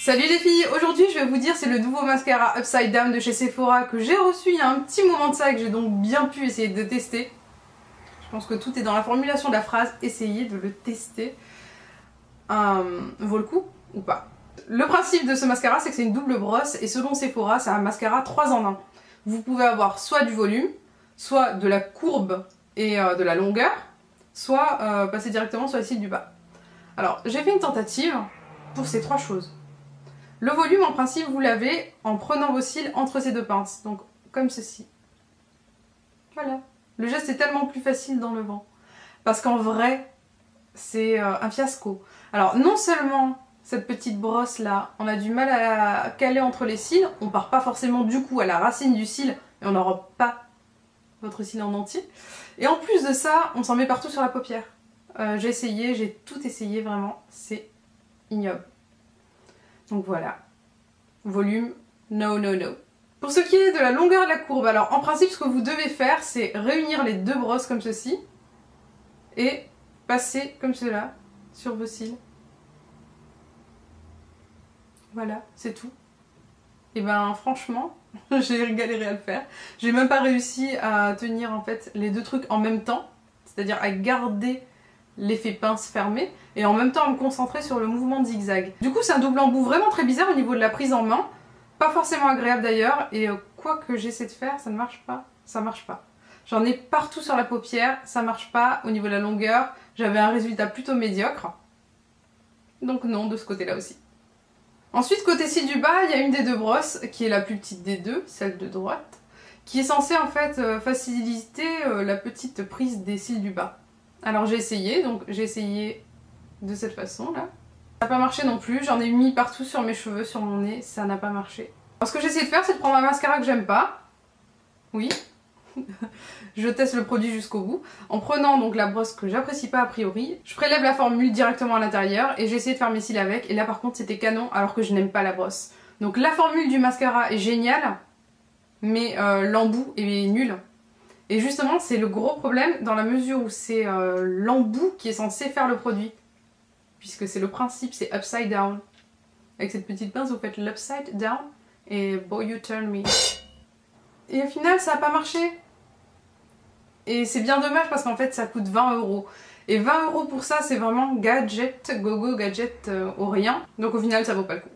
Salut les filles, aujourd'hui je vais vous dire c'est le nouveau mascara Upside Down de chez Sephora que j'ai reçu il y a un petit moment de ça et que j'ai donc bien pu essayer de tester. Je pense que tout est dans la formulation de la phrase, essayez de le tester. Vaut le coup ou pas? Le principe de ce mascara c'est que c'est une double brosse et selon Sephora c'est un mascara 3 en 1. Vous pouvez avoir soit du volume, soit de la courbe et de la longueur, soit passer directement sur les cils du bas. Alors j'ai fait une tentative pour ces trois choses. Le volume, en principe, vous l'avez en prenant vos cils entre ces deux pinces, donc comme ceci. Voilà. Le geste est tellement plus facile dans le vent, parce qu'en vrai, c'est un fiasco. Alors, non seulement cette petite brosse là, on a du mal à la caler entre les cils, on part pas forcément du coup à la racine du cil, et on n'aura pas votre cil en entier. Et en plus de ça, on s'en met partout sur la paupière. J'ai essayé, j'ai tout essayé, vraiment, c'est ignoble. Donc voilà, volume, no no no. Pour ce qui est de la longueur de la courbe, alors en principe ce que vous devez faire c'est réunir les deux brosses comme ceci et passer comme cela sur vos cils. Voilà, c'est tout. Et ben franchement, j'ai galéré à le faire. J'ai même pas réussi à tenir en fait les deux trucs en même temps, c'est-à-dire à garder l'effet pince fermé et en même temps à me concentrer sur le mouvement de zigzag. Du coup c'est un double embout vraiment très bizarre au niveau de la prise en main, pas forcément agréable d'ailleurs et quoi que j'essaie de faire ça ne marche pas, ça marche pas. J'en ai partout sur la paupière, ça marche pas au niveau de la longueur, j'avais un résultat plutôt médiocre, donc non de ce côté là aussi. Ensuite côté cils du bas il y a une des deux brosses qui est la plus petite des deux, celle de droite, qui est censée en fait faciliter la petite prise des cils du bas. Alors j'ai essayé, donc j'ai essayé de cette façon là. Ça n'a pas marché non plus, j'en ai mis partout sur mes cheveux, sur mon nez, ça n'a pas marché. Alors ce que j'ai essayé de faire c'est de prendre un mascara que j'aime pas. Oui, je teste le produit jusqu'au bout. En prenant donc la brosse que j'apprécie pas a priori, je prélève la formule directement à l'intérieur et j'ai essayé de faire mes cils avec. Et là par contre c'était canon alors que je n'aime pas la brosse. Donc la formule du mascara est géniale, mais l'embout est nul. Et justement c'est le gros problème dans la mesure où c'est l'embout qui est censé faire le produit. Puisque c'est le principe, c'est upside down. Avec cette petite pince vous faites l'upside down et boy you turn me. Et au final ça n'a pas marché. Et c'est bien dommage parce qu'en fait ça coûte 20 €. Et 20 € pour ça c'est vraiment gadget, gogo gadget au rien. Donc au final ça vaut pas le coup.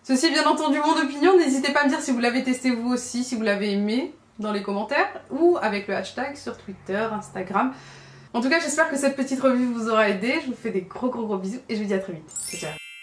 Ceci est bien entendu mon opinion, n'hésitez pas à me dire si vous l'avez testé vous aussi, si vous l'avez aimé dans les commentaires ou avec le hashtag sur Twitter, Instagram. En tout cas j'espère que cette petite revue vous aura aidé, je vous fais des gros bisous et je vous dis à très vite. Ciao ciao.